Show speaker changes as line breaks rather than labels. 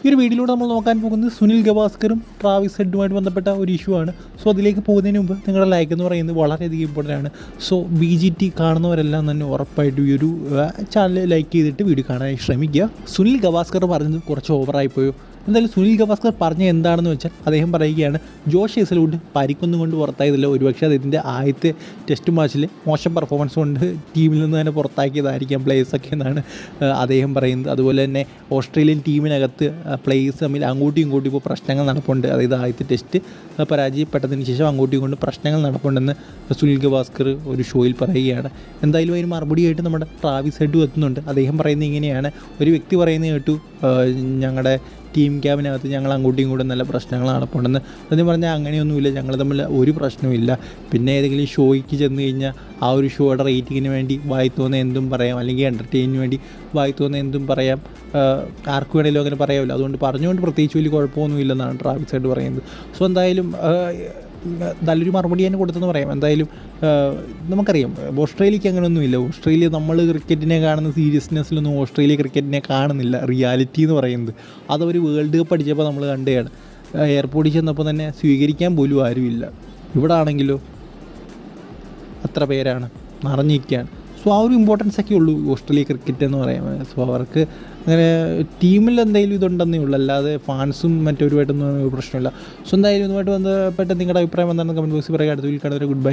ഈ ഒരു വീഡിയോയിലൂടെ നമ്മൾ നോക്കാൻ പോകുന്നത് സുനിൽ ഗവാസ്കറും ട്രാവിസ് ഹെഡുമായിട്ട് ബന്ധപ്പെട്ട ഒരു ഇഷ്യൂ ആണ്. സോ അതിലേക്ക് പോകുന്നതിന് മുമ്പ് നിങ്ങളുടെ ലൈക്ക് എന്ന് പറയുന്നത് വളരെയധികം ഇമ്പോർട്ടൻ്റ് ആണ്. സോ BGT കാണുന്നവരെല്ലാം തന്നെ ഉറപ്പായിട്ടും ഈ ഒരു ചാനൽ ലൈക്ക് ചെയ്തിട്ട് വീഡിയോ കാണാനായി ശ്രമിക്കുക. സുനിൽ ഗവാസ്കർ പറഞ്ഞത് കുറച്ച് ഓവറായിപ്പോയോ? എന്തായാലും സുനിൽ ഗവാസ്കർ പറഞ്ഞ എന്താണെന്ന് വെച്ചാൽ അദ്ദേഹം പറയുകയാണ്, ജോഷ് ഹേസൽവുഡ് പരിക്കൊന്നും കൊണ്ട് പുറത്തായതില്ല, ഒരുപക്ഷെ അതിൻ്റെ ആദ്യത്തെ ടെസ്റ്റ് മാച്ചിൽ മോശം പെർഫോമൻസ് കൊണ്ട് ടീമിൽ നിന്ന് തന്നെ പുറത്താക്കിയതായിരിക്കാം പ്ലേയേഴ്സൊക്കെ എന്നാണ് അദ്ദേഹം പറയുന്നത്. അതുപോലെ തന്നെ ഓസ്ട്രേലിയൻ ടീമിനകത്ത് പ്ലേയേഴ്സ് തമ്മിൽ അങ്ങോട്ടും ഇങ്ങോട്ടും ഇപ്പോൾ പ്രശ്നങ്ങൾ നടപ്പുണ്ട്. അതായത് ആദ്യത്തെ ടെസ്റ്റ് പരാജയപ്പെട്ടതിന് ശേഷം അങ്ങോട്ടും ഇങ്ങോട്ടും പ്രശ്നങ്ങൾ നടപ്പുണ്ടെന്ന് സുനിൽ ഗവാസ്കർ ഒരു ഷോയിൽ പറയുകയാണ്. എന്തായാലും അതിന് മറുപടിയായിട്ട് നമ്മുടെ ട്രാവിസ് ഹെഡ് എത്തുന്നുണ്ട്. അദ്ദേഹം പറയുന്നത് ഇങ്ങനെയാണ്, ഒരു വ്യക്തി പറയുന്നത് കേട്ടു, ഞങ്ങളുടെ ടീം ക്യാബിനകത്ത് ഞങ്ങൾ അങ്ങോട്ടും ഇങ്ങോട്ടും നല്ല പ്രശ്നങ്ങൾ നടപ്പുണ്ടെന്ന്. സത്യം പറഞ്ഞാൽ അങ്ങനെയൊന്നുമില്ല, ഞങ്ങൾ തമ്മിൽ ഒരു പ്രശ്നവുമില്ല. പിന്നെ ഏതെങ്കിലും ഷോയ്ക്ക് ചെന്ന് കഴിഞ്ഞാൽ ആ ഒരു ഷോയുടെ റേറ്റിങ്ങിന് വേണ്ടി വായി തോന്നുന്ന എന്തും പറയാം, അല്ലെങ്കിൽ എൻ്റർടൈനിന് വേണ്ടി വായി തോന്നുന്ന എന്തും പറയാം, ആർക്ക് വേണമെങ്കിലും അങ്ങനെ പറയാമല്ലോ. അതുകൊണ്ട് പറഞ്ഞുകൊണ്ട് പ്രത്യേകിച്ച് വലിയ കുഴപ്പമൊന്നുമില്ലെന്നാണ് ട്രാവിസ് ഹെഡ് പറയുന്നത്. സോ എന്തായാലും നല്ലൊരു മറുപടി തന്നെ കൊടുത്തെന്ന് പറയാം. എന്തായാലും നമുക്കറിയാം ഓസ്ട്രേലിയക്ക് അങ്ങനെയൊന്നുമില്ല. ഓസ്ട്രേലിയ നമ്മൾ ക്രിക്കറ്റിനെ കാണുന്ന സീരിയസ്നെസ്സിലൊന്നും ഓസ്ട്രേലിയ ക്രിക്കറ്റിനെ കാണുന്നില്ല. റിയാലിറ്റി എന്ന് പറയുന്നത് അതവർ വേൾഡ് കപ്പ് അടിച്ചപ്പോൾ നമ്മൾ കണ്ടതാണ്. എയർപോർട്ടിൽ ചെന്നപ്പോൾ തന്നെ സ്വീകരിക്കാൻ പോലും ആരുമില്ല. ഇവിടെ ആണെങ്കിലോ അത്ര പേരാണ്, നിറഞ്ഞിരിക്കുകയാണ്. സോ ആ ഒരു ഇമ്പോർട്ടൻസ് ഒക്കെ ഉള്ളൂ ഓസ്ട്രേലിയ ക്രിക്കറ്റ് എന്ന് പറയുന്നത്. സോ അവർക്ക് അങ്ങനെ ടീമിൽ എന്തെങ്കിലും ഇതുണ്ടെന്നേ ഉള്ളൂ, അല്ലാതെ ഫാൻസും മറ്റൊരുമായിട്ടൊന്നും പ്രശ്നമില്ല. സോ എന്തായാലും ഇതുമായിട്ട് ബന്ധപ്പെട്ട് നിങ്ങളുടെ അഭിപ്രായം എന്താണെന്ന് കമൻറ്റ് ബോക്സിൽ പറയുക. അടുത്ത വീട്ടിൽ കാണുന്നവരെ ഗുഡ് ബൈ.